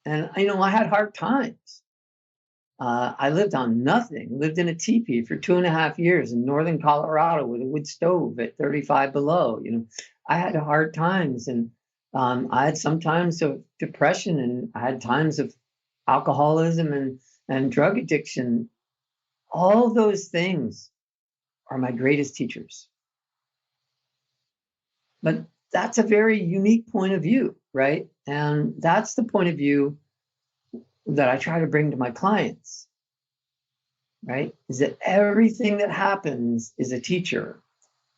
And I had hard times. I lived on nothing, lived in a teepee for 2.5 years in northern Colorado with a wood stove at 35 below. I had hard times, and I had some times of depression, and I had times of alcoholism and drug addiction. All those things are my greatest teachers. But that's a very unique point of view, right? And that's the point of view that I try to bring to my clients, right? Is that everything that happens is a teacher.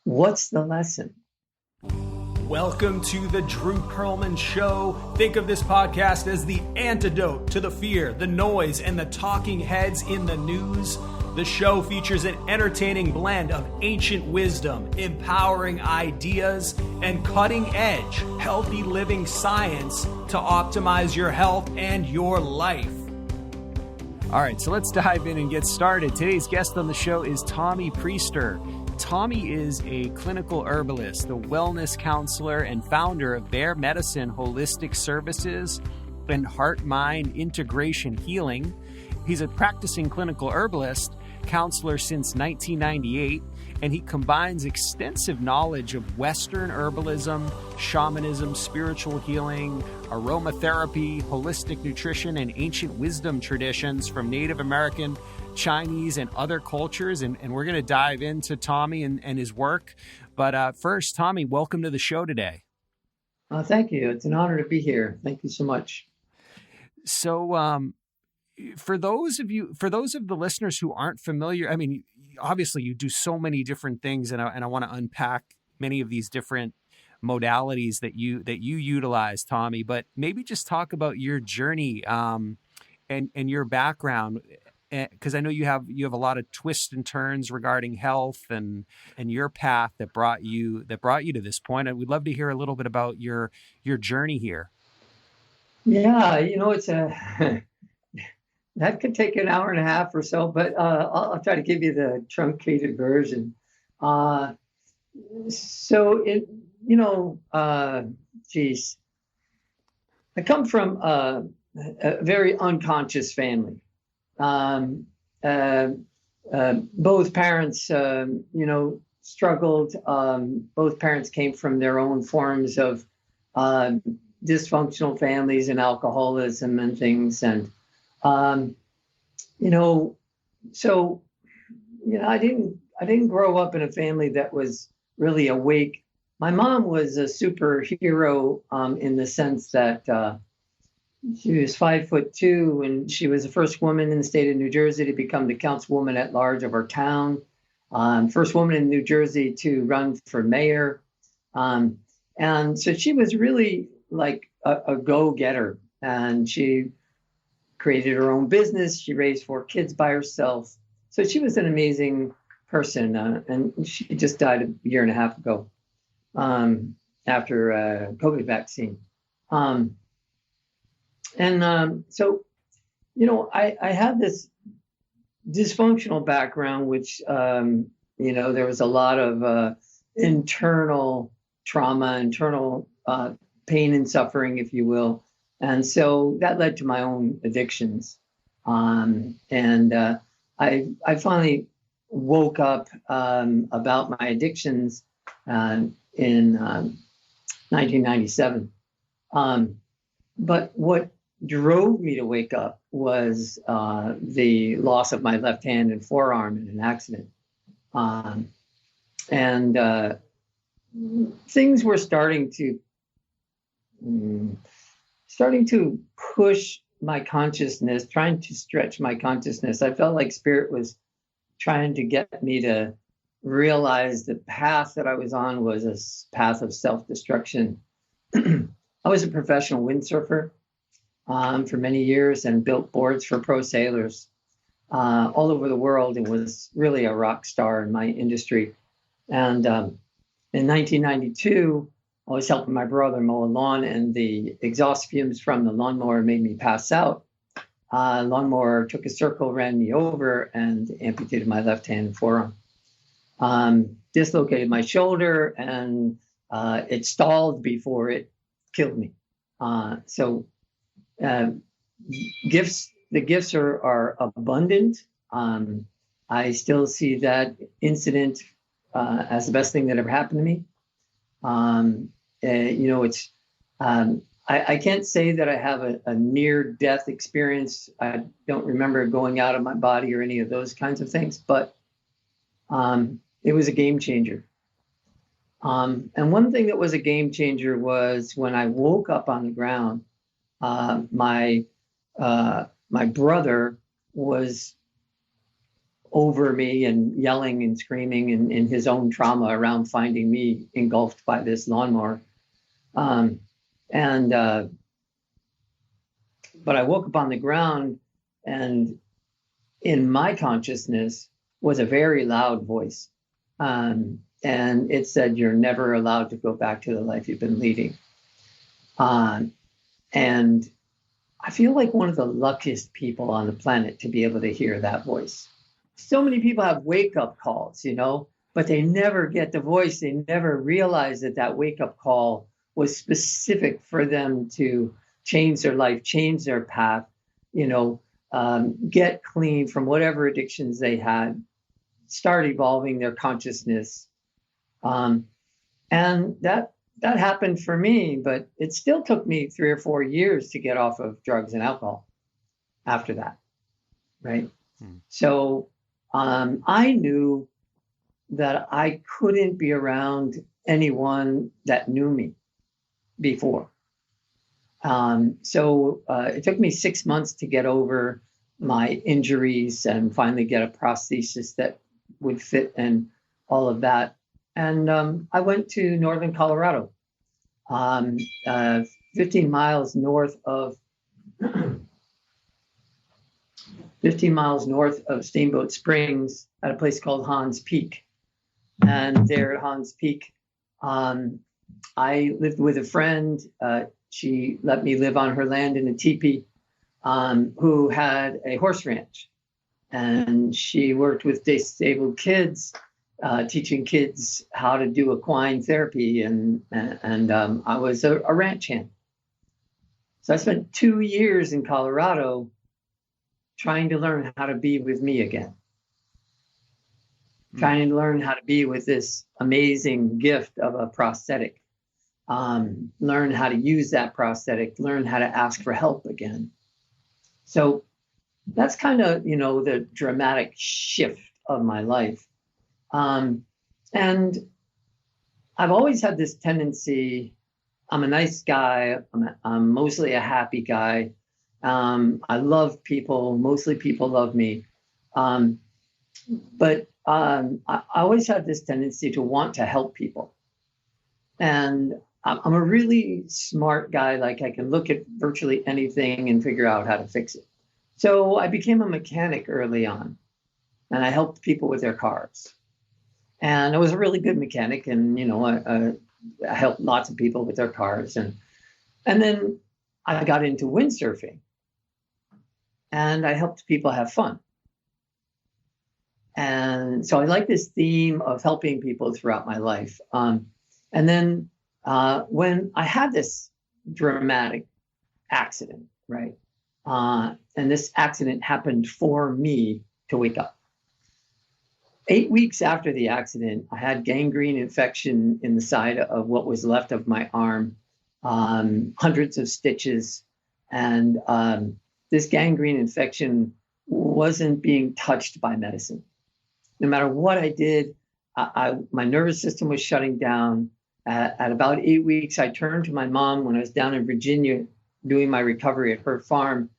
What's the lesson? Welcome to the Drew Pearlman Show. Think of this podcast as the antidote to the fear, the noise, and the talking heads in the news. The show features an entertaining blend of ancient wisdom, empowering ideas, and cutting-edge, healthy living science to optimize your health and your life. All right, so let's dive in and get started. Today's guest on the show is Tommy Priester. Tommy is a clinical herbalist, a wellness counselor, and founder of Bear Medicine Holistic Services and Heart-Mind Integration Healing. He's a practicing clinical herbalist, counselor since 1998, and he combines extensive knowledge of Western herbalism, shamanism, spiritual healing, aromatherapy, holistic nutrition, and ancient wisdom traditions from Native American, Chinese, and other cultures. And we're going to dive into Tommy and his work. But first, Tommy, welcome to the show today. Thank you. It's an honor to be here. Thank you so much. So, for those of the listeners who aren't familiar, I mean, obviously you do so many different things, and I want to unpack many of these different modalities that you utilize, Tommy. But maybe just talk about your journey and your background, because I know you have a lot of twists and turns regarding health and your path that brought you to this point. And we'd love to hear a little bit about your journey here. Yeah, it's a that could take an hour and a half or so, but I'll try to give you the truncated version. I come from a very unconscious family. Both parents, struggled. Both parents came from their own forms of dysfunctional families and alcoholism and things. And I didn't grow up in a family that was really awake. My mom was a superhero in the sense that she was 5'2", and she was the first woman in the state of New Jersey to become the councilwoman at large of our town. First woman in New Jersey to run for mayor. And so she was really like a go-getter, and she created her own business. She raised 4 kids by herself. So she was an amazing person. And she just died a year and a half ago after a COVID vaccine. I had this dysfunctional background, which, there was a lot of internal trauma, internal pain and suffering, if you will. And so that led to my own addictions. I finally woke up about my addictions in 1997. But what drove me to wake up was the loss of my left hand and forearm in an accident. Things were starting to push my consciousness, trying to stretch my consciousness. I felt like spirit was trying to get me to realize the path that I was on was a path of self-destruction. I was a professional windsurfer for many years and built boards for pro sailors all over the world, and was really a rock star in my industry. And in 1992, I was helping my brother mow a lawn, and the exhaust fumes from the lawnmower made me pass out. Lawnmower took a circle, ran me over, and amputated my left hand and forearm. Dislocated my shoulder, and it stalled before it killed me. the gifts are abundant. I still see that incident as the best thing that ever happened to me. It's I can't say that I have a near-death experience. I don't remember going out of my body or any of those kinds of things, but it was a game changer. And one thing that was a game changer was when I woke up on the ground, my brother was over me and yelling and screaming in his own trauma around finding me engulfed by this lawnmower. But I woke up on the ground, and in my consciousness was a very loud voice. And it said, "You're never allowed to go back to the life you've been leading." And I feel like one of the luckiest people on the planet to be able to hear that voice. So many people have wake-up calls, but they never get the voice. They never realize that wake-up call was specific for them to change their life, change their path, get clean from whatever addictions they had, start evolving their consciousness. And that happened for me, but it still took me 3 or 4 years to get off of drugs and alcohol after that, right? So I knew that I couldn't be around anyone that knew me before. So it took me 6 months to get over my injuries and finally get a prosthesis that would fit and all of that. And I went to northern Colorado, 15 miles north of 15 miles north of Steamboat Springs at a place called Hans Peak. And there at Hans Peak, I lived with a friend. She let me live on her land in a teepee, who had a horse ranch. And she worked with disabled kids, teaching kids how to do equine therapy. And I was a ranch hand. So I spent 2 years in Colorado trying to learn how to be with me again. Trying to learn how to be with this amazing gift of a prosthetic. Learn how to use that prosthetic, learn how to ask for help again. So that's kind of, the dramatic shift of my life. And I've always had this tendency, I'm a nice guy, I'm mostly a happy guy. I love people, mostly people love me. But I always had this tendency to want to help people. And I'm a really smart guy. Like I can look at virtually anything and figure out how to fix it. So I became a mechanic early on, and I helped people with their cars. And I was a really good mechanic, and I helped lots of people with their cars. And then I got into windsurfing, and I helped people have fun. And so I like this theme of helping people throughout my life. And then when I had this dramatic accident, right? And this accident happened for me to wake up. 8 weeks after the accident, I had gangrene infection in the side of what was left of my arm, hundreds of stitches. And this gangrene infection wasn't being touched by medicine. No matter what I did, my nervous system was shutting down. At about 8 weeks, I turned to my mom when I was down in Virginia doing my recovery at her farm.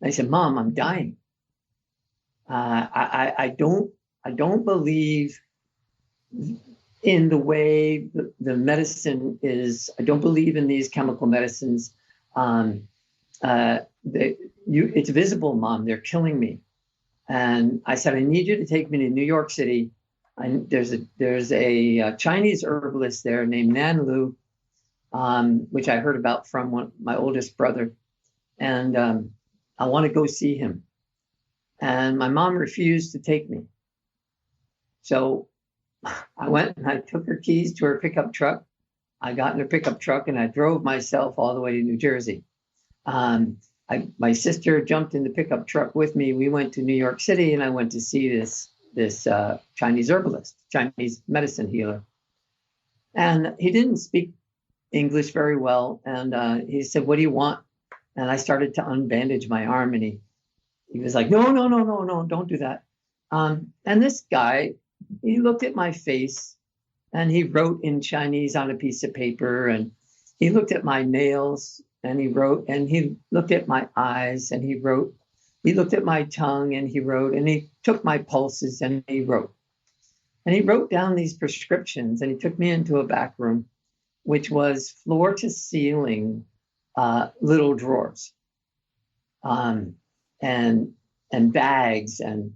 I said, "Mom, I'm dying. I don't believe in the way the medicine is. I don't believe in these chemical medicines. It's visible, Mom. They're killing me." And I said, "I need you to take me to New York City. There's a Chinese herbalist there named Nan Lu, which I heard about from my oldest brother. And I want to go see him." And my mom refused to take me. So I went and I took her keys to her pickup truck. I got in her pickup truck and I drove myself all the way to New Jersey. I my sister jumped in the pickup truck with me. We went to New York City, and I went to see this Chinese herbalist, Chinese medicine healer. And he didn't speak English very well. And he said, "What do you want?" And I started to unbandage my arm, and he was like, "No, no, no, no, no, don't do that." And this guy, he looked at my face, and he wrote in Chinese on a piece of paper, and he looked at my nails, and he wrote, and he looked at my eyes, and he wrote. He looked at my tongue, and he wrote, and he took my pulses, and he wrote. And he wrote down these prescriptions, and he took me into a back room, which was floor to ceiling little drawers, and bags, and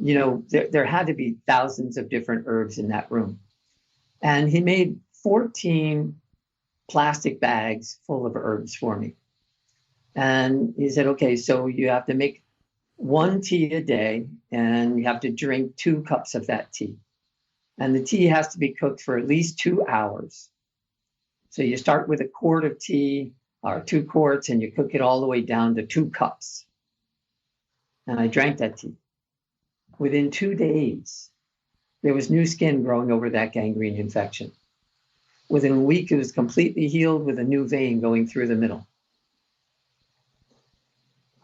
there had to be thousands of different herbs in that room. And he made 14 plastic bags full of herbs for me. And he said, "Okay, so you have to make 1 tea a day, and you have to drink 2 cups of that tea. And the tea has to be cooked for at least 2 hours. So you start with a quart of tea or 2 quarts, and you cook it all the way down to 2 cups." And I drank that tea. Within 2 days, there was new skin growing over that gangrene infection. Within a week, it was completely healed with a new vein going through the middle.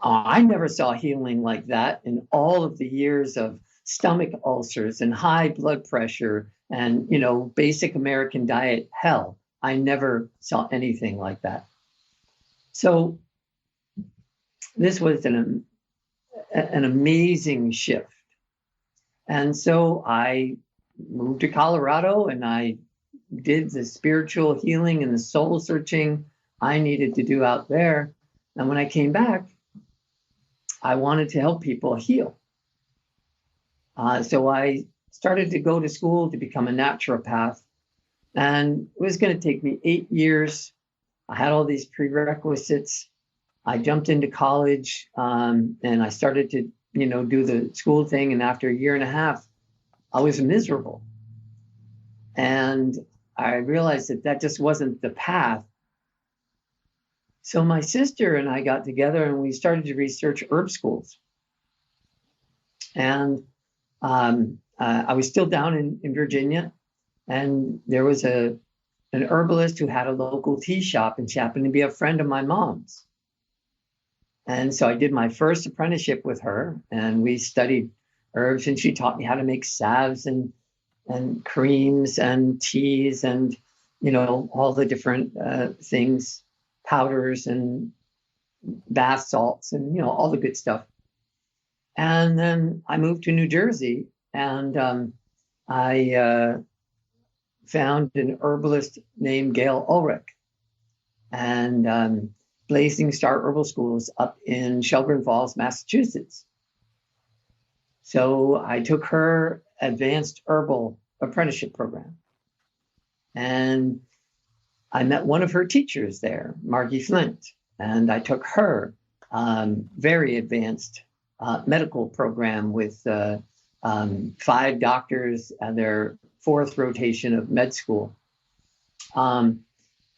I never saw healing like that in all of the years of stomach ulcers and high blood pressure and, basic American diet hell. I never saw anything like that. So this was an amazing shift. And so I moved to Colorado, and I did the spiritual healing and the soul searching I needed to do out there. And when I came back, I wanted to help people heal. So I started to go to school to become a naturopath. And it was going to take me 8 years. I had all these prerequisites. I jumped into college, and I started to, do the school thing. And after a year and a half, I was miserable. And I realized that just wasn't the path. So my sister and I got together, and we started to research herb schools. And I was still down in Virginia, and there was an herbalist who had a local tea shop, and she happened to be a friend of my mom's. And so I did my first apprenticeship with her, and we studied herbs, and she taught me how to make salves and creams and teas and, all the different things, powders and bath salts and, all the good stuff. And then I moved to New Jersey, and I found an herbalist named Gail Ulrich, and Blazing Star Herbal Schools up in Shelburne Falls, Massachusetts. So I took her advanced herbal apprenticeship program, and I met one of her teachers there, Margie Flint, and I took her very advanced medical program with 5 doctors and their 4th rotation of med school. And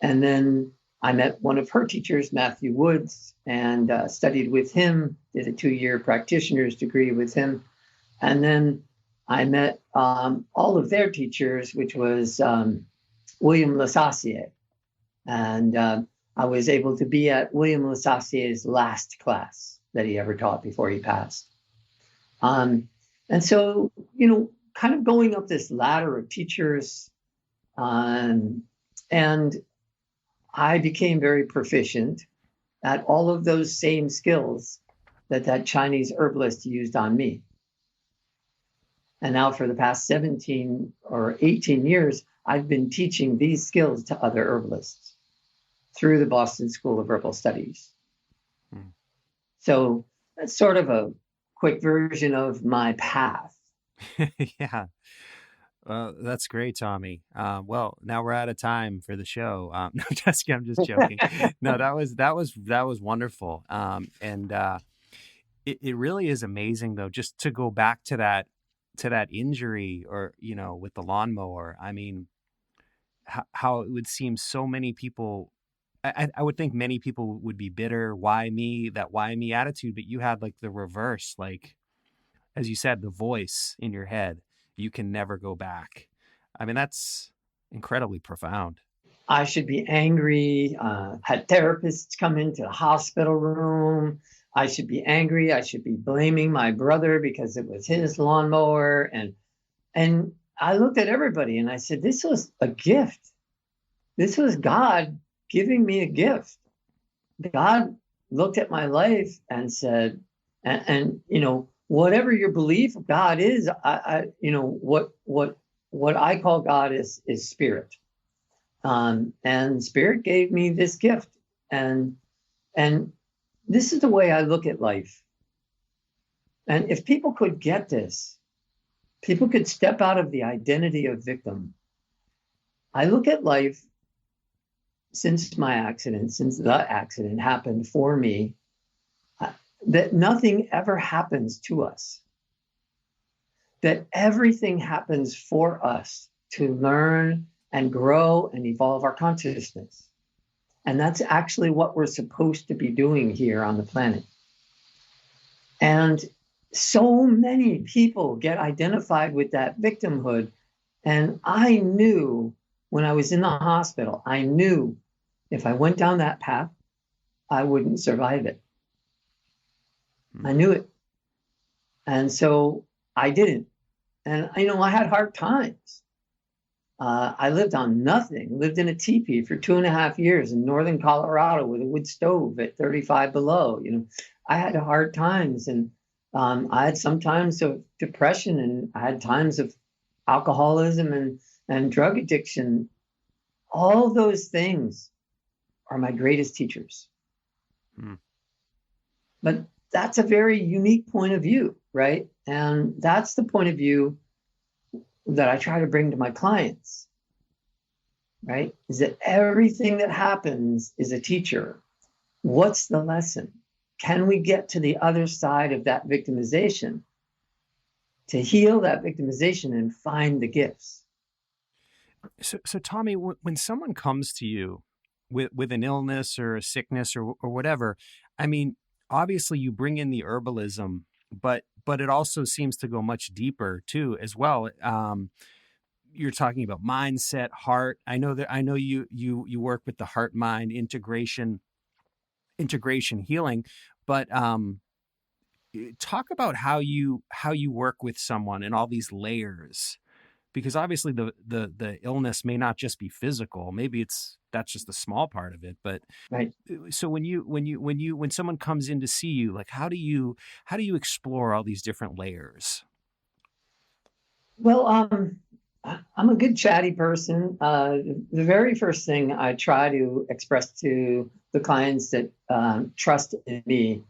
then I met one of her teachers, Matthew Woods, and studied with him, did a 2-year practitioner's degree with him. And then I met all of their teachers, which was William Lasassier. And I was able to be at William Lasassier's last class that he ever taught before he passed. And so, kind of going up this ladder of teachers, and I became very proficient at all of those same skills that Chinese herbalist used on me. And now for the past 17 or 18 years, I've been teaching these skills to other herbalists through the Boston School of Herbal Studies. So that's sort of a quick version of my path. Yeah. Well, that's great, Tommy. Well, now we're out of time for the show. No, Jessica, I'm just joking. No, that was wonderful. And it really is amazing, though, just to go back to that injury, or with the lawnmower. I mean, how it would seem so many people I would think many people would be bitter, why me, that why me attitude, but you had like the reverse, like, as you said, the voice in your head, you can never go back. I mean, that's incredibly profound. I should be angry. Had therapists come into the hospital room. I should be angry. I should be blaming my brother because it was his lawnmower. And I looked at everybody and I said, this was a gift. This was God giving me a gift. God looked at my life and said, and you know, whatever your belief of God is, you know, what I call God is spirit. And spirit gave me this gift. And this is the way I look at life. And if people could get this, people could step out of the identity of victim. I look at life since the accident happened for me, that nothing ever happens to us, that everything happens for us to learn and grow and evolve our consciousness. And that's actually what we're supposed to be doing here on the planet. And so many people get identified with that victimhood. And I knew when I was in the hospital, I knew if I went down that path, I wouldn't survive it. I knew it. And so I didn't. And, you know, I had hard times. I lived on nothing, lived in a teepee for 2.5 years in northern Colorado with a wood stove at 35 below. You know, I had hard times, and I had some times of depression, and I had times of alcoholism and drug addiction. All those things are my greatest teachers. But that's a very unique point of view, right? And that's the point of view that I try to bring to my clients, right? Is that everything that happens is a teacher. What's the lesson? Can we get to the other side of that victimization to heal that victimization and find the gifts? So Tommy, when someone comes to you with an illness or a sickness or whatever, I mean, obviously you bring in the herbalism, but it also seems to go much deeper too, as well. You're talking about mindset, heart. I know you work with the heart mind integration healing, but talk about how you work with someone and all these layers, because obviously the illness may not just be physical. Maybe that's just a small part of it. But right. So when someone comes in to see you, like how do you explore all these different layers? Well, I'm a good chatty person. The very first thing I try to express to the clients that trust in me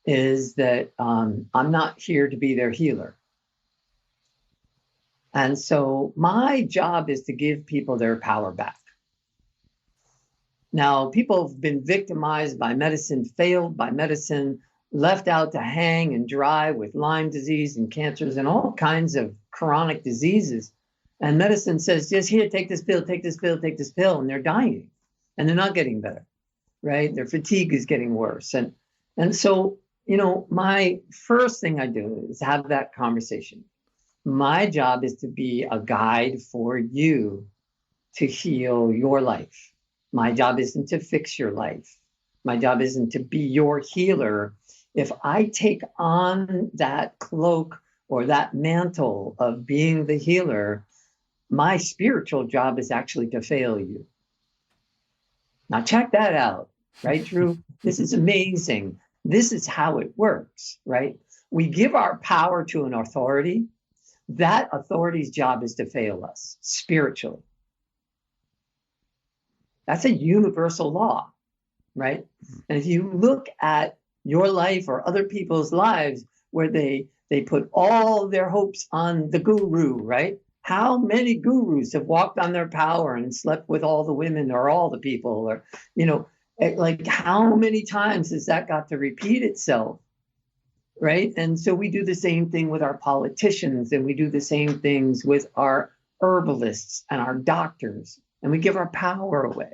is that I'm not here to be their healer. And so my job is to give people their power back. Now, people have been victimized by medicine, failed by medicine, left out to hang and dry with Lyme disease and cancers and all kinds of chronic diseases. And medicine says, just here, take this pill, take this pill, take this pill. And they're dying and they're not getting better, right? Their fatigue is getting worse. And so, you know, my first thing I do is have that conversation. My job is to be a guide for you to heal your life. My job isn't to fix your life. My job isn't to be your healer. If I take on that cloak or that mantle of being the healer, my spiritual job is actually to fail you. Now check that out, right, Drew? This is amazing. This is how it works, right? We give our power to an authority. That authority's job is to fail us spiritually. That's a universal law, right? And if you look at your life or other people's lives where they put all their hopes on the guru, right? How many gurus have walked on their power and slept with all the women or all the people? Or, you know, like how many times has that got to repeat itself? Right. And so we do the same thing with our politicians, and we do the same things with our herbalists and our doctors, and we give our power away.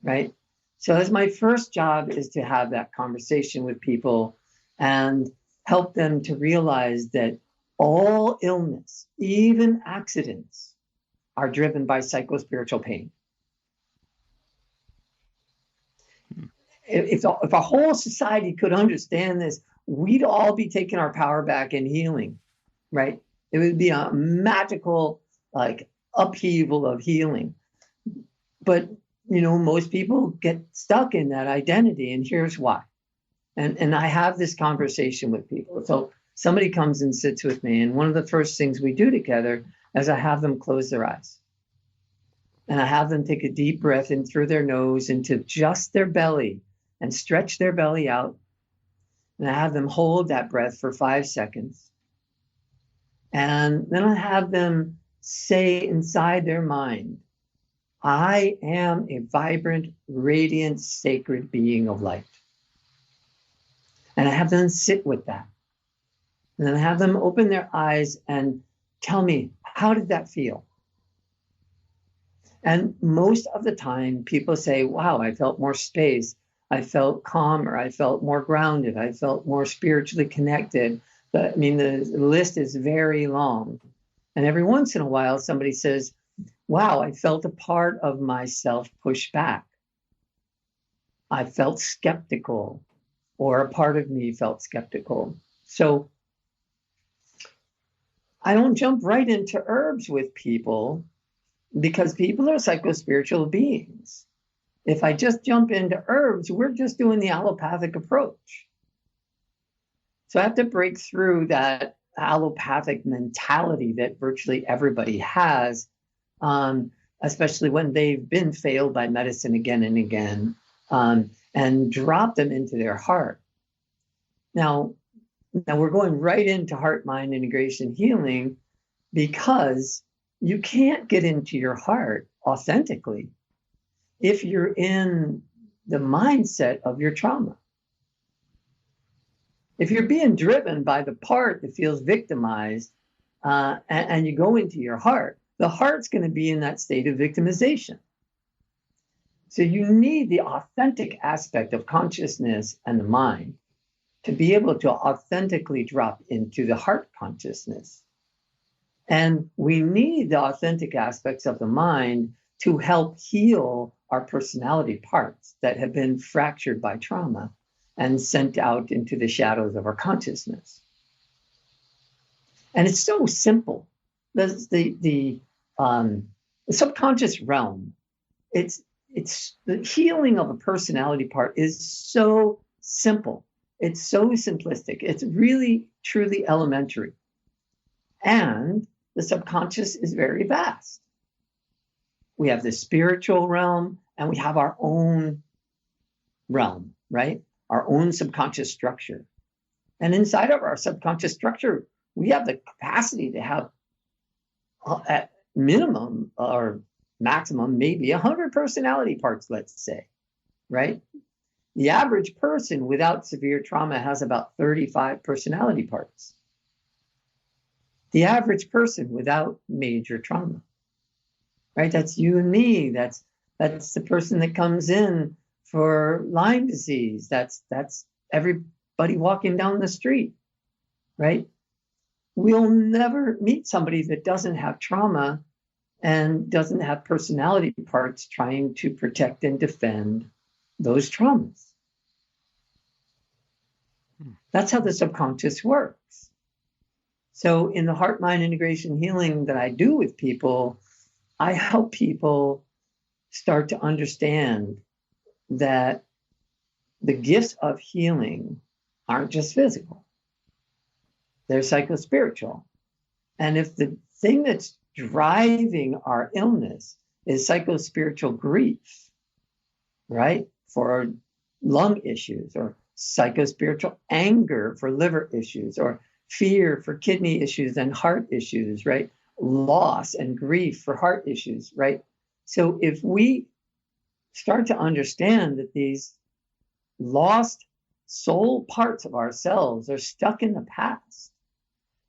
right? So that's my first job, is to have that conversation with people and help them to realize that all illness, even accidents, are driven by psychospiritual pain. If our whole society could understand this, we'd all be taking our power back and healing, right? It would be a magical, like, upheaval of healing. But, most people get stuck in that identity, and here's why. And I have this conversation with people. So somebody comes and sits with me, and one of the first things we do together is I have them close their eyes. And I have them take a deep breath in through their nose into just their belly and stretch their belly out. And I have them hold that breath for 5 seconds. And then I have them say inside their mind, I am a vibrant, radiant, sacred being of light. And I have them sit with that. And then I have them open their eyes and tell me, how did that feel? And most of the time, people say, wow, I felt more space. I felt calmer. I felt more grounded. I felt more spiritually connected. But the list is very long. And every once in a while, somebody says, wow, I felt a part of myself push back. I felt skeptical, or a part of me felt skeptical. So I don't jump right into herbs with people, because people are psychospiritual beings. If I just jump into herbs, we're just doing the allopathic approach. So I have to break through that allopathic mentality that virtually everybody has, especially when they've been failed by medicine again and again, and drop them into their heart. Now we're going right into heart-mind integration healing, because you can't get into your heart authentically if you're in the mindset of your trauma. If you're being driven by the part that feels victimized, and you go into your heart, the heart's going to be in that state of victimization. So you need the authentic aspect of consciousness and the mind to be able to authentically drop into the heart consciousness. And we need the authentic aspects of the mind to help heal our personality parts that have been fractured by trauma and sent out into the shadows of our consciousness. And it's so simple. The subconscious realm, it's the healing of a personality part is so simple. It's so simplistic. It's really, truly elementary. And the subconscious is very vast. We have the spiritual realm, and we have our own realm, right? Our own subconscious structure. And inside of our subconscious structure, we have the capacity to have, at minimum or maximum, maybe 100 personality parts, let's say, right? The average person without severe trauma has about 35 personality parts. The average person without major trauma, right? That's you and me. That's the person that comes in for Lyme disease. That's everybody walking down the street, right? We'll never meet somebody that doesn't have trauma and doesn't have personality parts trying to protect and defend those traumas. That's how the subconscious works. So in the heart-mind integration healing that I do with people, I help people start to understand that the gifts of healing aren't just physical. They're psychospiritual. And if the thing that's driving our illness is psychospiritual grief, right, for lung issues, or psychospiritual anger for liver issues, or fear for kidney issues and heart issues, right? Loss and grief for heart issues, right? So if we start to understand that these lost soul parts of ourselves are stuck in the past,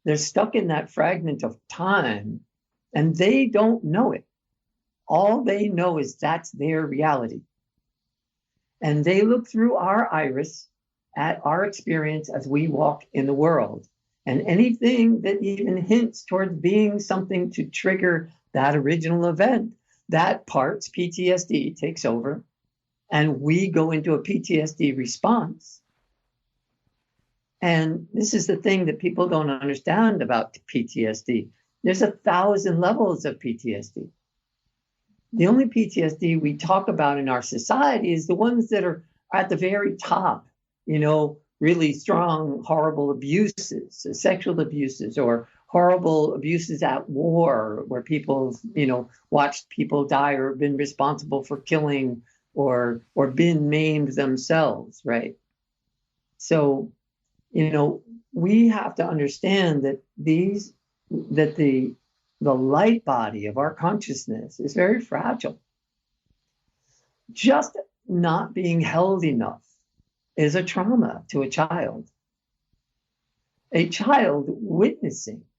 they're stuck in that fragment of time, and they don't know it. All they know is that's their reality. And they look through our iris at our experience as we walk in the world. And anything that even hints towards being something to trigger that original event, that part's PTSD takes over, and we go into a PTSD response. And this is the thing that people don't understand about PTSD. There's 1,000 levels of PTSD. The only PTSD we talk about in our society is the ones that are at the very top, really strong, horrible abuses, sexual abuses, or horrible abuses at war, where people, watched people die or been responsible for killing or been maimed themselves, right? So, we have to understand that the light body of our consciousness is very fragile. Just not being held enough is a trauma to a child. A child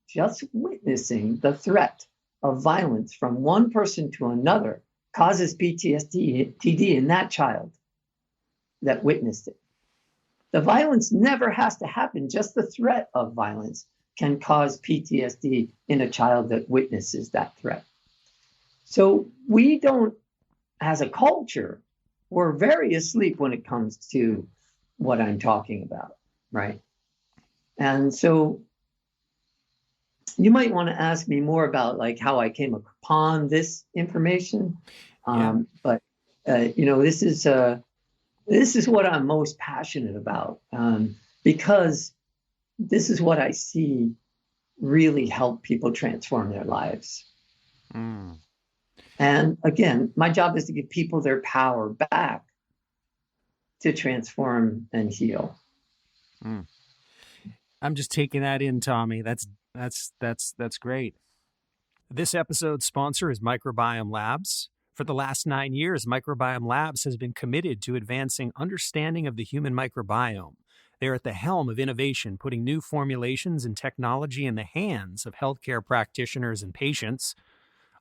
just witnessing the threat of violence from one person to another causes PTSD in that child that witnessed it. The violence never has to happen. Just the threat of violence can cause PTSD in a child that witnesses that threat. So we don't, as a culture, we're very asleep when it comes to what I'm talking about, right? And so you might want to ask me more about like how I came upon this information. But this is what I'm most passionate about, because this is what I see really help people transform their lives. Mm. And again, my job is to give people their power back to transform and heal. Mm. I'm just taking that in, Tommy. That's great. This episode's sponsor is Microbiome Labs. For the last 9 years, Microbiome Labs has been committed to advancing understanding of the human microbiome. They're at the helm of innovation, putting new formulations and technology in the hands of healthcare practitioners and patients.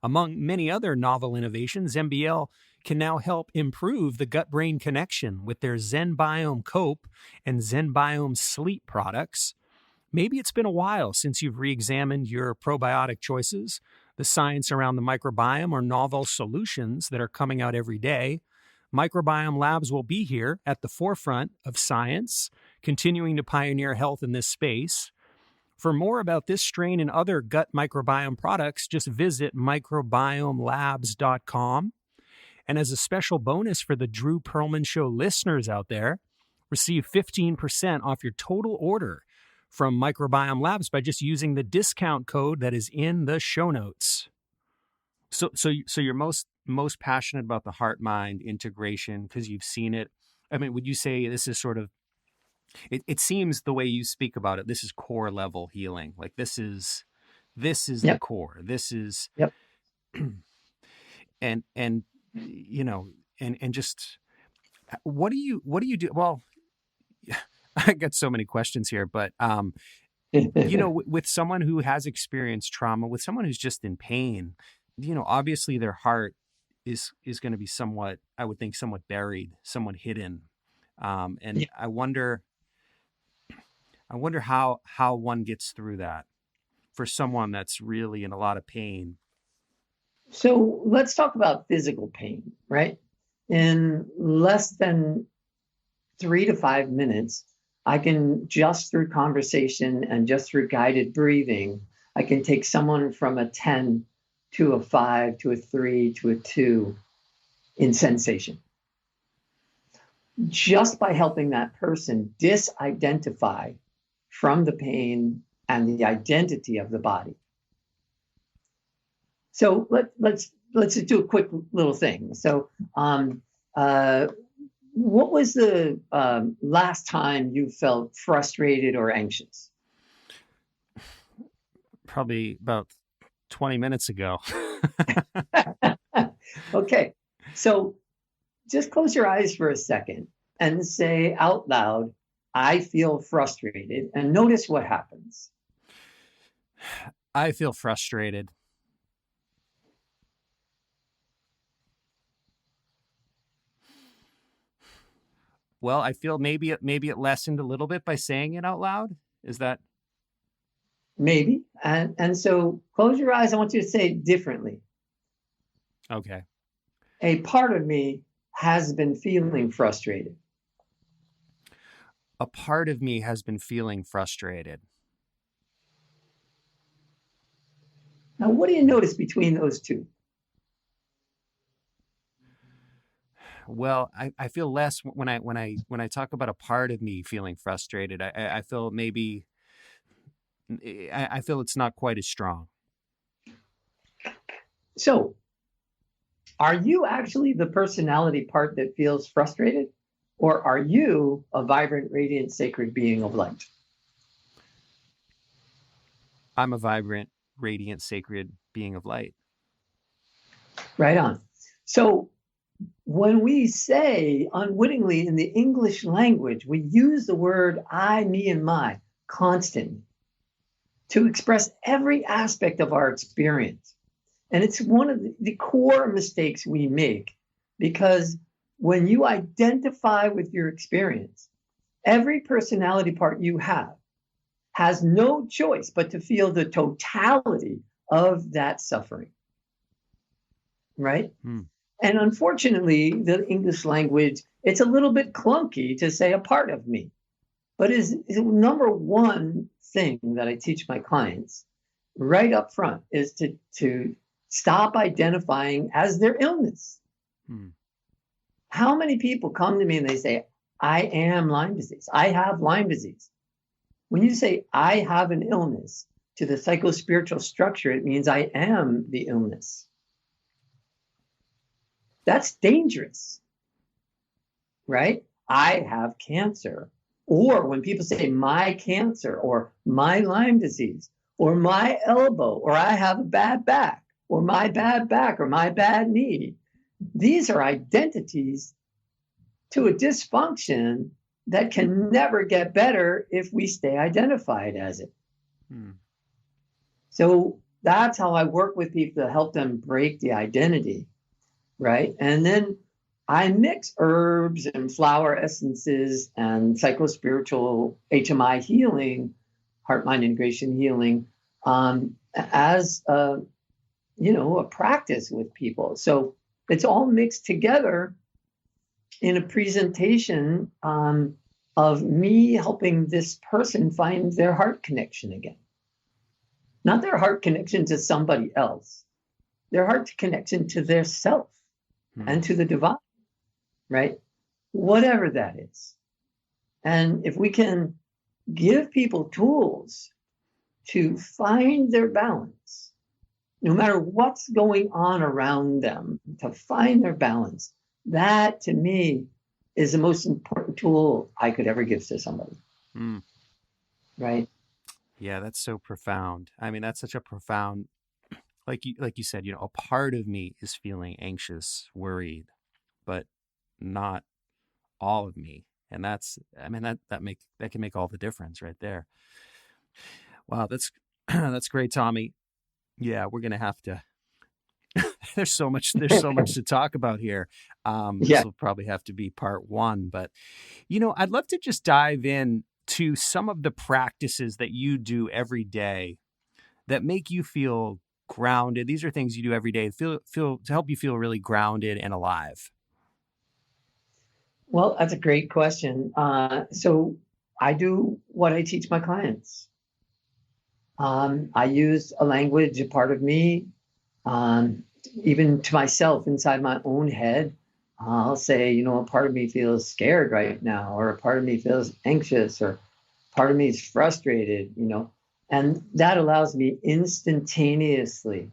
Among many other novel innovations, MBL can now help improve the gut-brain connection with their ZenBiome Cope and ZenBiome Sleep products. Maybe it's been a while since you've re-examined your probiotic choices, the science around the microbiome, or novel solutions that are coming out every day. Microbiome Labs will be here at the forefront of science, continuing to pioneer health in this space. For more about this strain and other gut microbiome products, just visit microbiomelabs.com. And as a special bonus for the Drew Pearlman Show listeners out there, receive 15% off your total order from Microbiome Labs by just using the discount code that is in the show notes. So you're most passionate about the heart-mind integration because you've seen it. I mean, would you say this is sort of, it seems the way you speak about it, this is core level healing. Like this is Yep. the core. This is, Yep. and just what do you do? Well, I got so many questions here, but with someone who has experienced trauma, with someone who's just in pain, obviously their heart is going to be somewhat, I would think, somewhat buried, somewhat hidden. And yeah. I wonder how one gets through that for someone that's really in a lot of pain. So let's talk about physical pain, right? In less than 3 to 5 minutes, I can, just through conversation and just through guided breathing, I can take someone from a 10 to a 5 to a 3 to a 2 in sensation. Just by helping that person disidentify from the pain and the identity of the body. So let's just do a quick little thing. So what was the last time you felt frustrated or anxious? Probably about 20 minutes ago. Okay. So just close your eyes for a second and say out loud, I feel frustrated, and notice what happens. I feel frustrated. Well, I feel maybe it lessened a little bit by saying it out loud. Is that Maybe. And so close your eyes. I want you to say it differently. okay? A part of me has been feeling frustrated. A part of me has been feeling frustrated. Now, what do you notice between those two? Well, I feel less when I talk about a part of me feeling frustrated. I feel maybe I feel it's not quite as strong. So, are you actually the personality part that feels frustrated? Or are you a vibrant, radiant, sacred being of light? I'm a vibrant, radiant, sacred being of light. Right on. So, when we say unwittingly in the English language, we use the word I, me, and my constantly to express every aspect of our experience. And it's one of the core mistakes we make, because when you identify with your experience, every personality part you have has no choice but to feel the totality of that suffering. Right? And unfortunately, the English language, it's a little bit clunky to say a part of me. But is number one thing that I teach my clients right up front is to stop identifying as their illness. How many people come to me and they say, I am Lyme disease. I have Lyme disease. When you say I have an illness to the psychospiritual structure, it means I am the illness. That's dangerous, right? I have cancer. Or when people say my cancer or my Lyme disease or my elbow or I have a bad back or my bad back or my bad knee, these are identities to a dysfunction that can never get better if we stay identified as it. So that's how I work with people to help them break the identity, right? And then I mix herbs and flower essences and psychospiritual HMI healing, heart-mind integration healing, as a practice with people. So it's all mixed together in a presentation of me helping this person find their heart connection again. Not their heart connection to somebody else, their heart connection to their self and to the divine, right? Whatever that is. And if we can give people tools to find their balance, no matter what's going on around them, to find their balance, that to me is the most important tool I could ever give to somebody. Right? Yeah, that's so profound. I mean, that's such a profound, like you said, a part of me is feeling anxious, worried, but not all of me. And that can make all the difference right there. Wow, that's that's great, Tommy. Yeah, we're gonna have to. There's so much to talk about here. This will probably have to be part one, but I'd love to just dive in to some of the practices that you do every day that make you feel grounded. These are things you do every day feel to help you feel really grounded and alive. Well, that's a great question. So I do what I teach my clients. I use a language, a part of me, even to myself inside my own head. I'll say, a part of me feels scared right now, or a part of me feels anxious, or part of me is frustrated, and that allows me instantaneously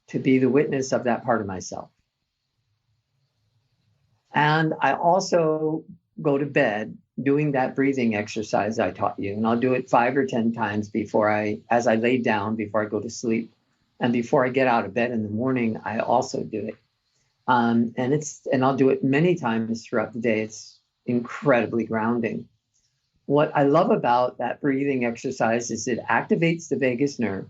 to be the witness of that part of myself. And I also go to bed doing that breathing exercise I taught you. And I'll do it 5 or 10 times as I lay down, before I go to sleep. And before I get out of bed in the morning, I also do it. And I'll do it many times throughout the day. It's incredibly grounding. What I love about that breathing exercise is it activates the vagus nerve.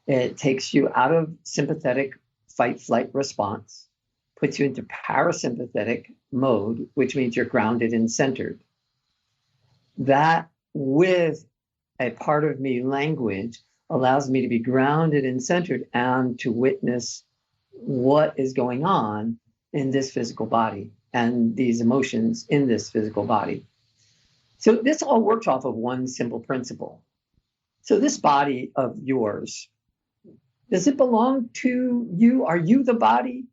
It takes you out of sympathetic fight-flight response, puts you into parasympathetic mode, which means you're grounded and centered. That, with a part of me language, allows me to be grounded and centered and to witness what is going on in this physical body and these emotions in this physical body. So this all works off of one simple principle. So this body of yours, does it belong to you? Are you the body?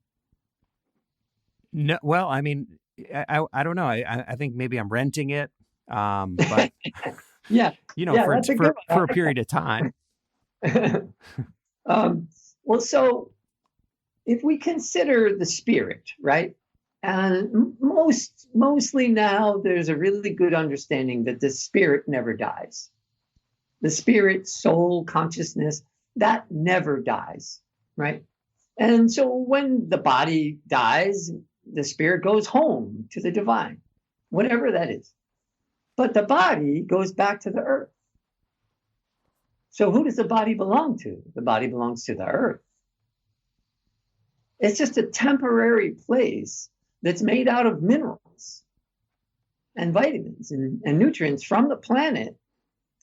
No, well, I mean, I don't know. I think maybe I'm renting it, but Yeah, that's a good for a period of time. Well, so if we consider the spirit, right? And mostly now there's a really good understanding that the spirit never dies. The spirit, soul, consciousness, that never dies, right? And so when the body dies, the spirit goes home to the divine, whatever that is. But the body goes back to the earth. So who does the body belong to? The body belongs to the earth. It's just a temporary place that's made out of minerals and vitamins and nutrients from the planet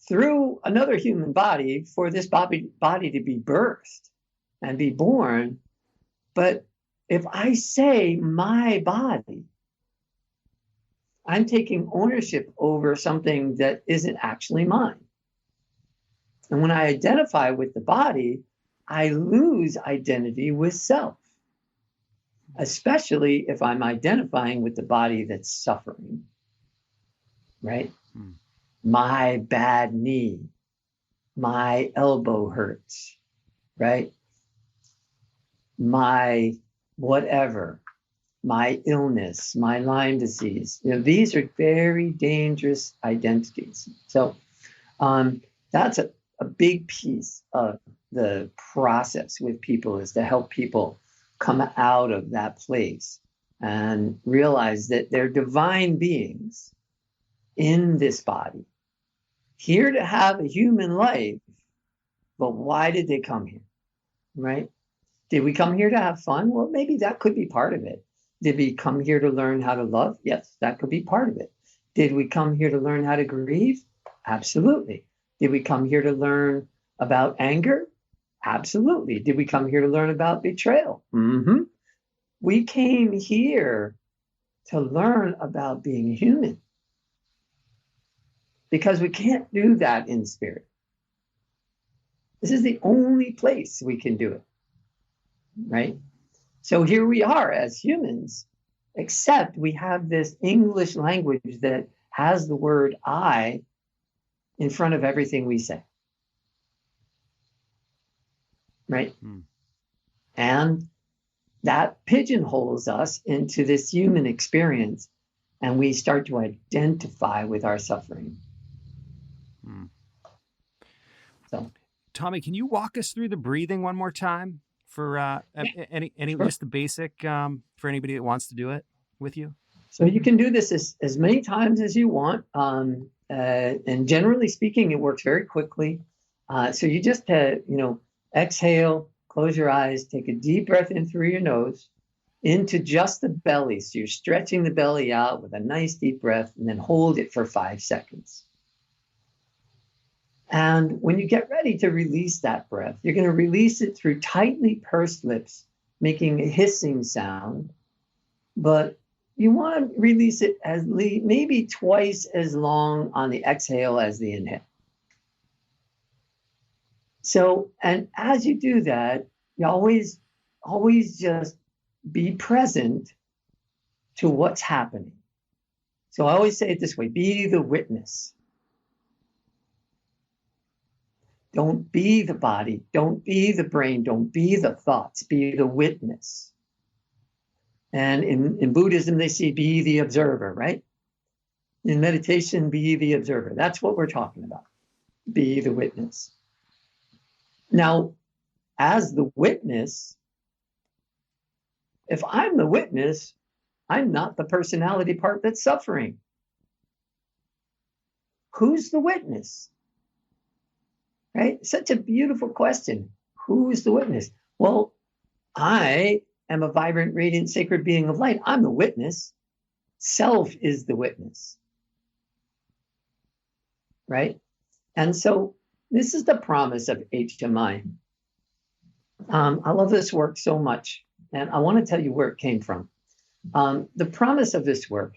through another human body for this body to be birthed and be born. But if I say my body, I'm taking ownership over something that isn't actually mine. And when I identify with the body, I lose identity with self, especially if I'm identifying with the body that's suffering, right? My bad knee, my elbow hurts, right? My whatever, my illness, my Lyme disease. These are very dangerous identities. So that's a big piece of the process with people, is to help people come out of that place and realize that they're divine beings in this body, here to have a human life. But why did they come here, right? Did we come here to have fun? Well, maybe that could be part of it. Did we come here to learn how to love? Yes, that could be part of it. Did we come here to learn how to grieve? Absolutely. Did we come here to learn about anger? Absolutely. Did we come here to learn about betrayal? Mm-hmm. We came here to learn about being human, because we can't do that in spirit. This is the only place we can do it, right? So here we are as humans, except we have this English language that has the word I in front of everything we say, right? And that pigeonholes us into this human experience, and we start to identify with our suffering. So, Tommy, can you walk us through the breathing one more time for any Sure. just the basic for anybody that wants to do it with you? So you can do this as many times as you want. And generally speaking, it works very quickly. So you just, exhale, close your eyes, take a deep breath in through your nose into just the belly. So you're stretching the belly out with a nice deep breath, and then hold it for 5 seconds. And when you get ready to release that breath, you're going to release it through tightly pursed lips, making a hissing sound. But you want to release it as maybe twice as long on the exhale as the inhale. So, and as you do that, you always just be present to what's happening. So I always say it this way: be the witness. Don't be the body, don't be the brain, don't be the thoughts, be the witness. And in Buddhism, they say be the observer, right? In meditation, be the observer. That's what we're talking about. Be the witness. Now, as the witness, if I'm the witness, I'm not the personality part that's suffering. Who's the witness? Right? Such a beautiful question. Who's the witness? Well, I am a vibrant, radiant, sacred being of light. I'm the witness. Self is the witness. Right? And so this is the promise of HMI. I love this work so much, and I want to tell you where it came from. The promise of this work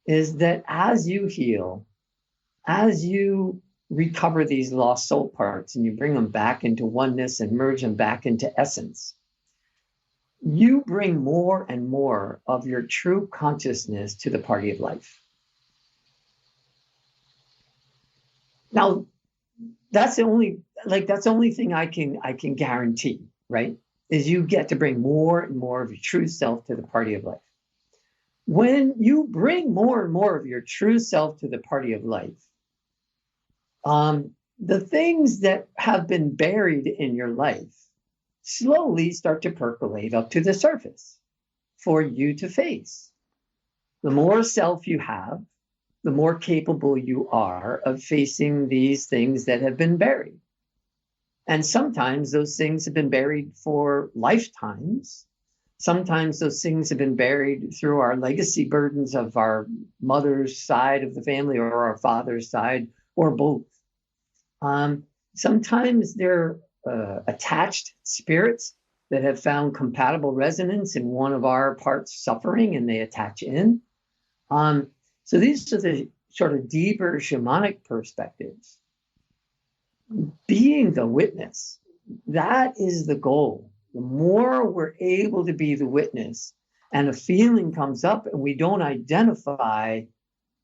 is that as you heal, as you recover these lost soul parts and you bring them back into oneness and merge them back into essence, you bring more and more of your true consciousness to the party of life. Now, that's the only thing I can guarantee, right? Is you get to bring more and more of your true self to the party of life. When you bring more and more of your true self to the party of life, the things that have been buried in your life slowly start to percolate up to the surface for you to face. The more self you have, the more capable you are of facing these things that have been buried. And sometimes those things have been buried for lifetimes. Sometimes those things have been buried through our legacy burdens of our mother's side of the family or our father's side, or both. Sometimes they're attached spirits that have found compatible resonance in one of our parts suffering, and they attach in. So these are the sort of deeper shamanic perspectives. Being the witness, that is the goal. The more we're able to be the witness and a feeling comes up and we don't identify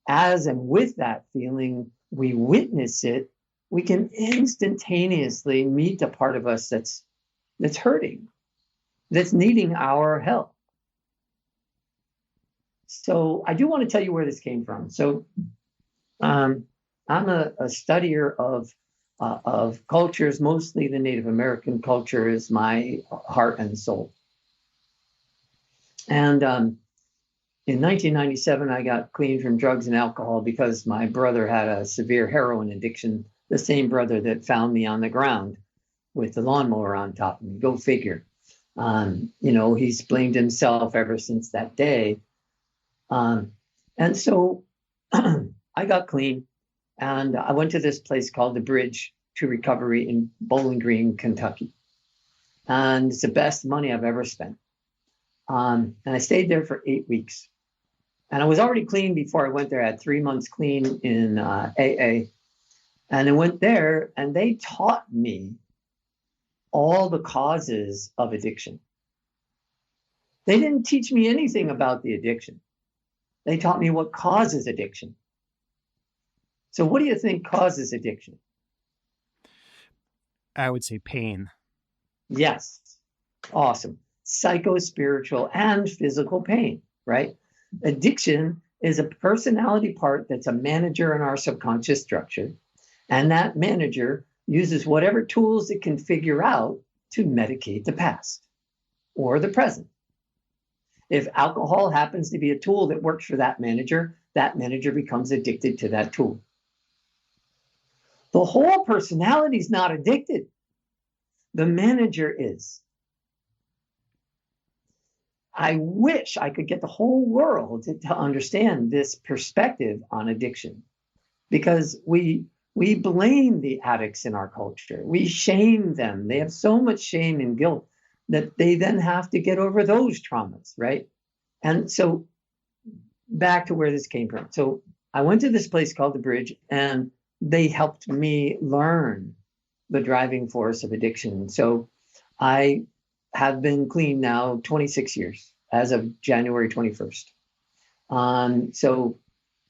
as and with that feeling, we witness it, we can instantaneously meet the part of us that's hurting, that's needing our help. So I do want to tell you where this came from. So I'm a studier of cultures. Mostly the Native American culture is my heart and soul. And in 1997, I got clean from drugs and alcohol because my brother had a severe heroin addiction, the same brother that found me on the ground with the lawnmower on top of me. Go figure. He's blamed himself ever since that day. And so I got clean, and I went to this place called the Bridge to Recovery in Bowling Green, Kentucky. And it's the best money I've ever spent. And I stayed there for 8 weeks. And I was already clean before I went there. I had 3 months clean in AA. And I went there, and they taught me all the causes of addiction. They didn't teach me anything about the addiction. They taught me what causes addiction. So what do you think causes addiction? I would say pain. Yes. Awesome. Psycho-spiritual and physical pain, right? Addiction is a personality part that's a manager in our subconscious structure. And that manager uses whatever tools it can figure out to medicate the past or the present. If alcohol happens to be a tool that works for that manager becomes addicted to that tool. The whole personality is not addicted. The manager is. I wish I could get the whole world to understand this perspective on addiction, because we blame the addicts in our culture. We shame them. They have so much shame and guilt that they then have to get over those traumas, right? And so back to where this came from. So I went to this place called the Bridge, and they helped me learn the driving force of addiction. So I have been clean now 26 years as of January 21st. So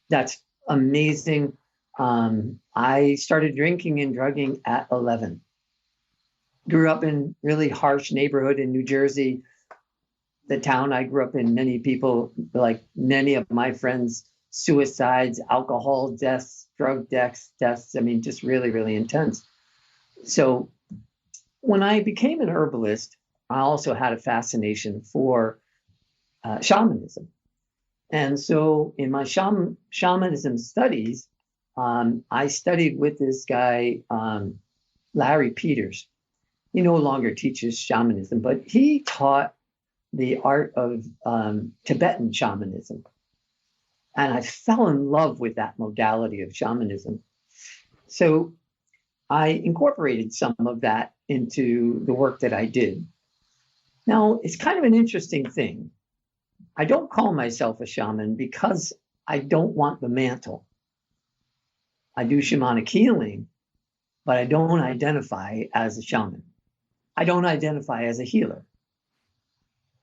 that's amazing. I started drinking and drugging at 11. Grew up in really harsh neighborhood in New Jersey. The town I grew up in, many people, like many of my friends, suicides, alcohol deaths, drug deaths. I mean, just really, really intense. So when I became an herbalist, I also had a fascination for shamanism. And so in my shamanism studies, I studied with this guy, Larry Peters. He no longer teaches shamanism, but he taught the art of Tibetan shamanism. And I fell in love with that modality of shamanism. So I incorporated some of that into the work that I did. Now, it's kind of an interesting thing. I don't call myself a shaman because I don't want the mantle. I do shamanic healing, but I don't identify as a shaman. I don't identify as a healer.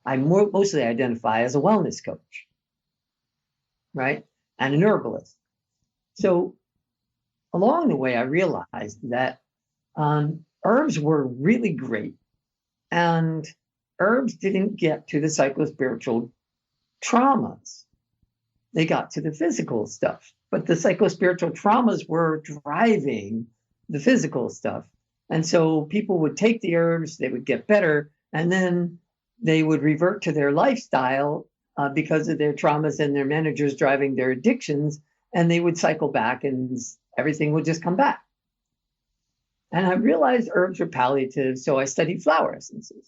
I mostly identify as a wellness coach, right? And an herbalist. So along the way, I realized that herbs were really great, and herbs didn't get to the psychospiritual traumas. They got to the physical stuff, but the psychospiritual traumas were driving the physical stuff. And so people would take the herbs, they would get better, and then they would revert to their lifestyle because of their traumas and their managers driving their addictions, and they would cycle back and everything would just come back. And I realized herbs were palliative, so I studied flower essences.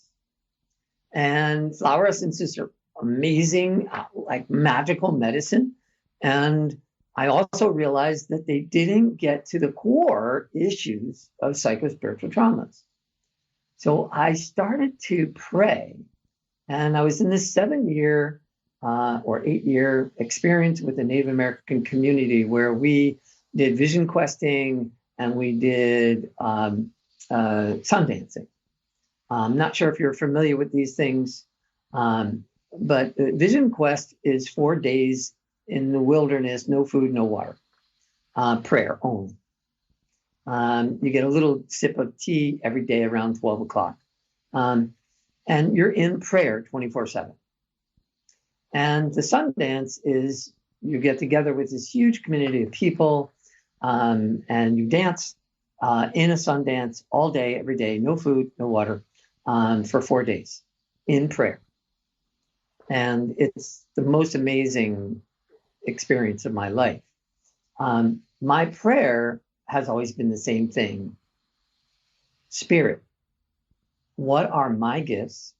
And flower essences are amazing, like magical medicine. And I also realized that they didn't get to the core issues of psychospiritual traumas. So I started to pray. And I was in this 7-year or 8-year experience with the Native American community where we did vision questing and we did sun dancing. I'm not sure if you're familiar with these things, but Vision Quest is 4 days in the wilderness, no food, no water, prayer only. You get a little sip of tea every day around 12 o'clock. And you're in prayer 24/7. And the sun dance is you get together with this huge community of people and you dance in a sun dance all day, every day, no food, no water, for 4 days in prayer. And it's the most amazing experience of my life. My prayer has always been the same thing. Spirit, what are my gifts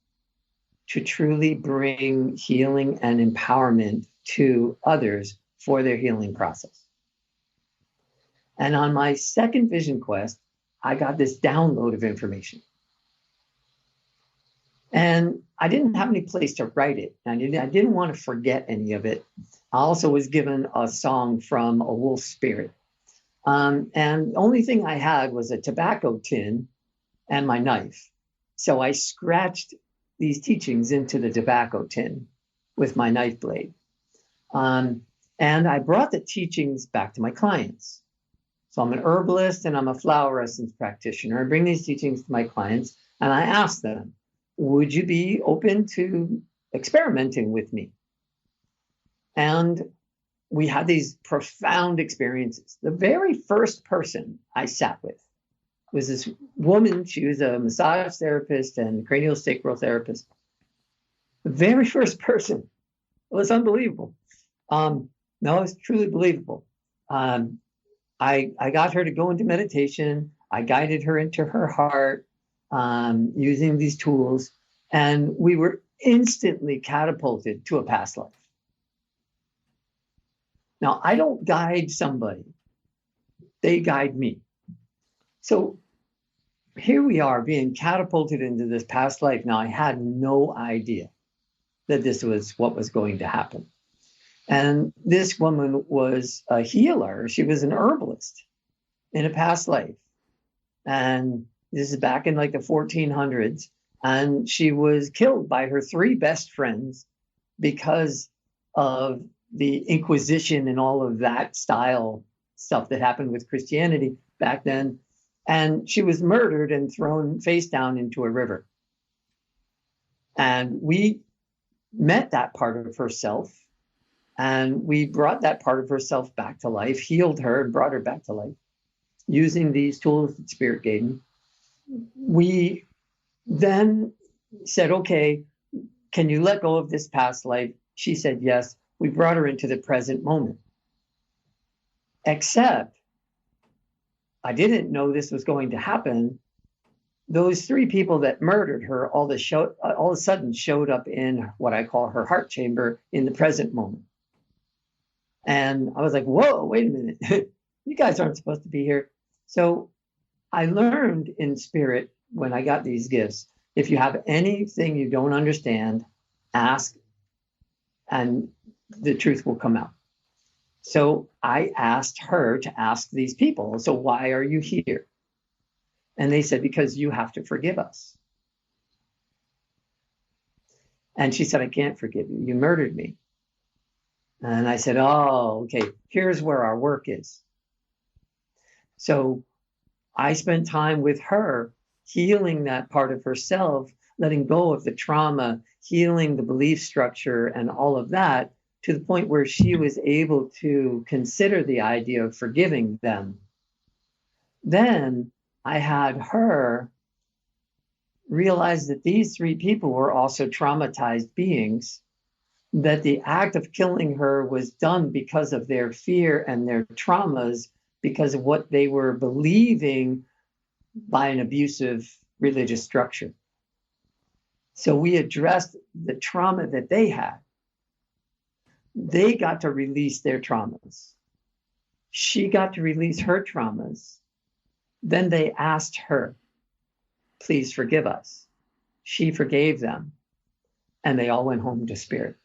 to truly bring healing and empowerment to others for their healing process? And on my second vision quest, I got this download of information. And I didn't have any place to write it. I didn't want to forget any of it. I also was given a song from a wolf spirit. And the only thing I had was a tobacco tin and my knife. So I scratched these teachings into the tobacco tin with my knife blade. And I brought the teachings back to my clients. So I'm an herbalist and I'm a flower essence practitioner. I bring these teachings to my clients and I ask them, would you be open to experimenting with me? And we had these profound experiences. The very first person I sat with was this woman. She was a massage therapist and craniosacral therapist. The very first person. It was unbelievable. No, it was truly believable. I got her to go into meditation. I guided her into her heart using these tools, and we were instantly catapulted to a past life. Now, I don't guide somebody. They guide me. So here we are being catapulted into this past life. Now, I had no idea that this was what was going to happen. And this woman was a healer. She was an herbalist in a past life. And this is back in like the 1400s. And she was killed by her 3 best friends because of the Inquisition and all of that style stuff that happened with Christianity back then. And she was murdered and thrown face down into a river. And we met that part of herself. And we brought that part of herself back to life, healed her and brought her back to life using these tools that Spirit gave me. We then said, okay, can you let go of this past life? She said, yes. We brought her into the present moment. Except I didn't know this was going to happen those three people that murdered her all of a sudden showed up in what I call her heart chamber in the present moment. And I was like, whoa, wait a minute. You guys aren't supposed to be here. So I learned in spirit when I got these gifts, if you have anything you don't understand, ask, and the truth will come out. So I asked her to ask these people, so why are you here? And they said, because you have to forgive us. And she said, I can't forgive you. You murdered me. And I said, oh, okay, here's where our work is. So I spent time with her, healing that part of herself, letting go of the trauma, healing the belief structure and all of that, to the point where she was able to consider the idea of forgiving them. Then I had her realize that these three people were also traumatized beings, that the act of killing her was done because of their fear and their traumas, because of what they were believing by an abusive religious structure. So we addressed the trauma that they had. They got to release their traumas. She got to release her traumas. Then they asked her, please forgive us. She forgave them. And they all went home to spirit.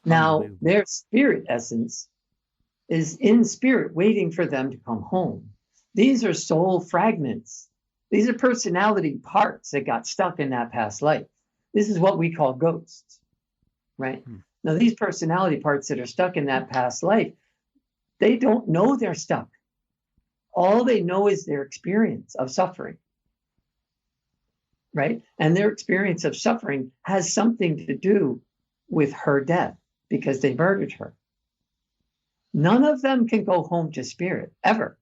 Now, their spirit essence is in spirit waiting for them to come home. These are soul fragments. These are personality parts that got stuck in that past life. This is what we call ghosts, right? Now, these personality parts that are stuck in that past life, they don't know they're stuck. All they know is their experience of suffering, right? And their experience of suffering has something to do with her death because they murdered her. None of them can go home to spirit ever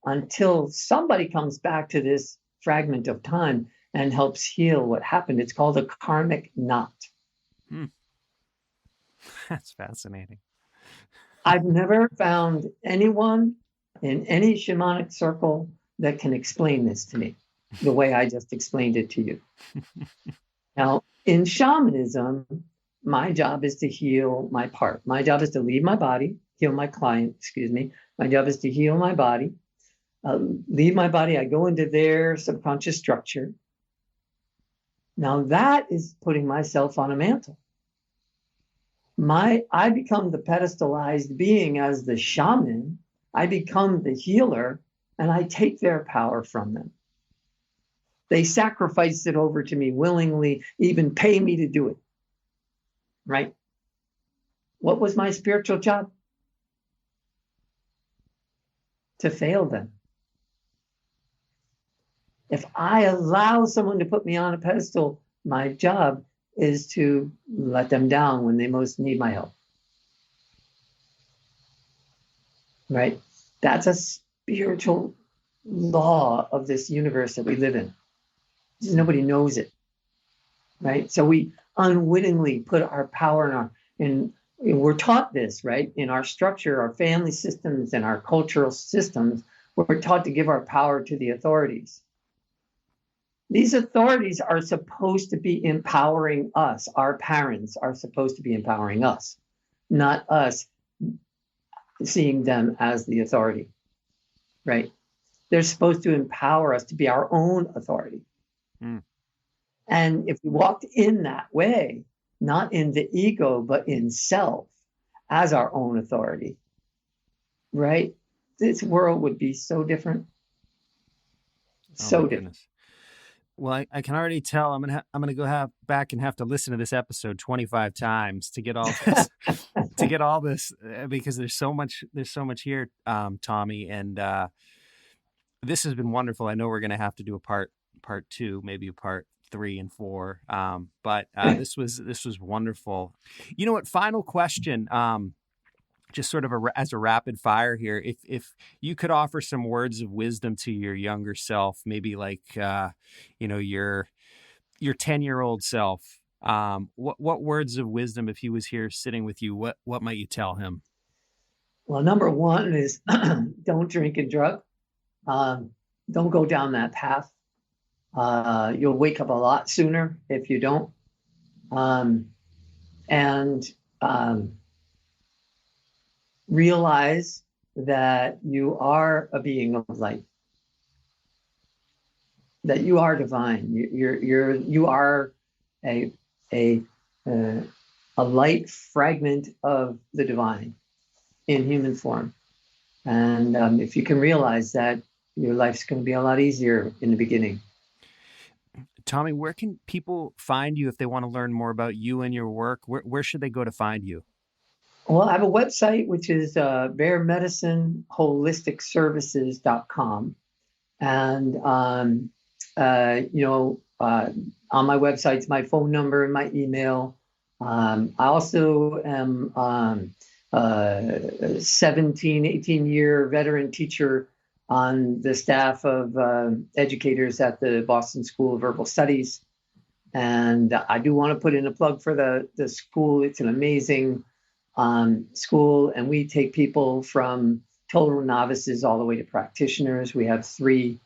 until somebody comes back to this fragment of time and helps heal what happened. It's called a karmic knot. That's fascinating. I've never found anyone in any shamanic circle that can explain this to me the way I just explained it to you. Now, in shamanism, my job is to heal my part. My job is to leave my body, heal my client, My job is to heal my body, leave my body. I go into their subconscious structure. Now that is putting myself on a mantle. I become the pedestalized being as the shaman. I become the healer, and I take their power from them. They sacrifice it over to me willingly, even pay me to do it. Right? What was my spiritual job? To fail them. If I allow someone to put me on a pedestal, my job is to let them down when they most need my help. Right? That's a spiritual law of this universe that we live in. Nobody knows it. Right? So we unwittingly put our power in we're taught this, right? In our structure, our family systems, and our cultural systems, we're taught to give our power to the authorities. These authorities are supposed to be empowering us. Our parents are supposed to be empowering us, not us seeing them as the authority, right? They're supposed to empower us to be our own authority. And if we walked in that way, not in the ego, but in self as our own authority, right? This world would be so different. So different. Goodness. Well, I can already tell I'm gonna go back and have to listen to this episode 25 times to get all this, because there's so much here, Tommy, and this has been wonderful. I know we're gonna have to do a part 2, maybe a part 3 and 4, but this was wonderful. You know what? Final question. Just sort of as a rapid fire here, if you could offer some words of wisdom to your younger self, maybe like your 10-year-old self, what words of wisdom, if he was here sitting with you, what might you tell him? Well, number one is don't drink and drug. don't go down that path. You'll wake up a lot sooner if you don't. And realize that you are a being of light, that you are divine. You are a light fragment of the divine in human form. And if you can realize that, your life's going to be a lot easier in the beginning. Tommy, where can people find you if they want to learn more about you and your work? Where should they go to find you? Well, I have a website, which is bearmedicineholisticservices.com. And, on my website is my phone number and my email. I also am a 17, 18-year veteran teacher on the staff of educators at the Boston School of Herbal Studies. And I do want to put in a plug for the school. It's an amazing school, and we take people from total novices all the way to practitioners. We have three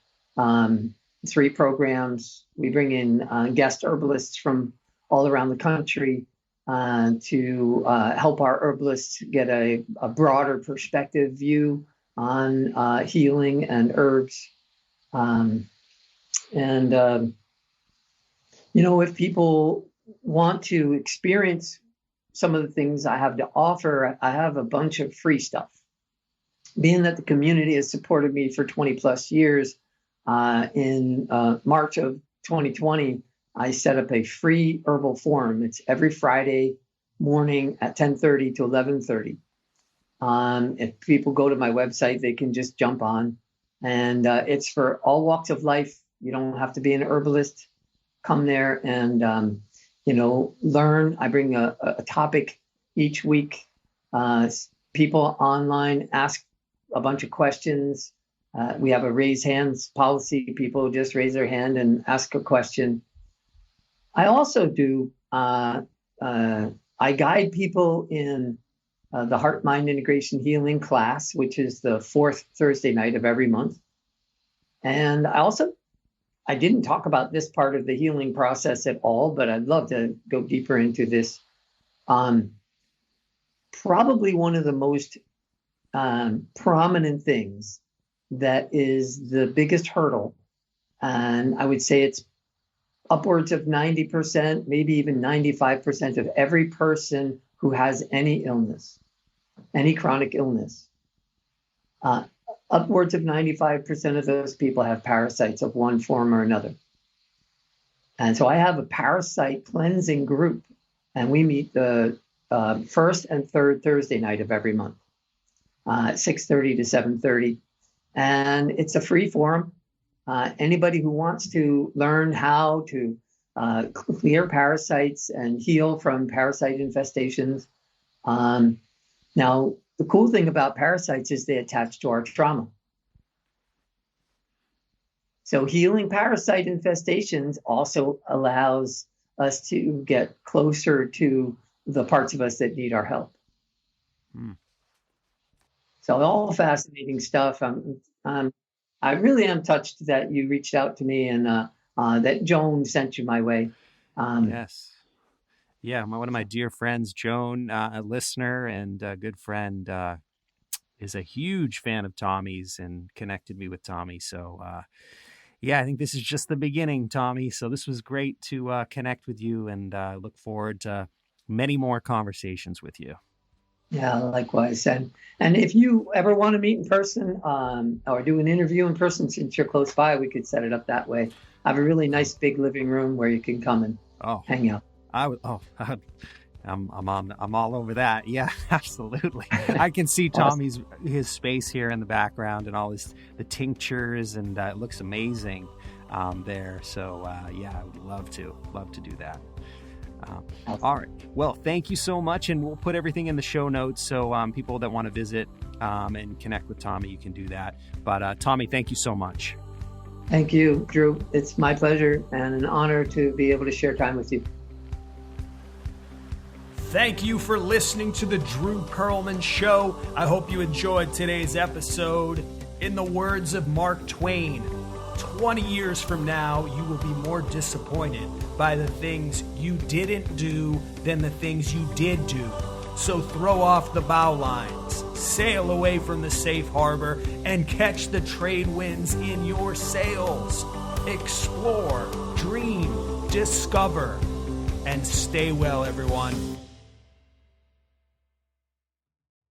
programs. We bring in guest herbalists from all around the country to help our herbalists get a broader perspective view on healing and herbs. If people want to experience some of the things I have to offer, I have a bunch of free stuff. Being that the community has supported me for 20 plus years, in March of 2020, I set up a free herbal forum. It's every Friday morning at 10:30 to 11:30. If people go to my website, they can just jump on. And it's for all walks of life. You don't have to be an herbalist. Come there and, learn. I bring a topic each week. People online ask a bunch of questions. We have a raise hands policy. People just raise their hand and ask a question. I also do, I guide people in the Heart Mind Integration Healing class, which is the fourth Thursday night of every month. And I didn't talk about this part of the healing process at all, but I'd love to go deeper into this. Probably one of the most prominent things that is the biggest hurdle, and I would say it's upwards of 90%, maybe even 95% of every person who has any illness, any chronic illness. Upwards of 95% of those people have parasites of one form or another. And so I have a parasite cleansing group, and we meet the first and third Thursday night of every month, 6:30 to 7:30. And it's a free forum. Anybody who wants to learn how to clear parasites and heal from parasite infestations. Now, the cool thing about parasites is they attach to our trauma. So healing parasite infestations also allows us to get closer to the parts of us that need our help. So all fascinating stuff. I really am touched that you reached out to me and that Joan sent you my way. Yes. Yeah, one of my dear friends, Joan, a listener and a good friend, is a huge fan of Tommy's and connected me with Tommy. So, I think this is just the beginning, Tommy. So this was great to connect with you, and look forward to many more conversations with you. Yeah, likewise. And if you ever want to meet in person or do an interview in person, since you're close by, we could set it up that way. I have a really nice big living room where you can come and hang out. I'm all over that. Yeah, absolutely. I can see Tommy's his space here in the background and all the tinctures, and it looks amazing there. So I would love to do that. All right. Well, thank you so much, and we'll put everything in the show notes so people that want to visit and connect with Tommy, you can do that. But Tommy, thank you so much. Thank you, Drew. It's my pleasure and an honor to be able to share time with you. Thank you for listening to the Drew Pearlman Show. I hope you enjoyed today's episode. In the words of Mark Twain, 20 years from now, you will be more disappointed by the things you didn't do than the things you did do. So throw off the bow lines, sail away from the safe harbor, and catch the trade winds in your sails. Explore, dream, discover, and stay well, everyone.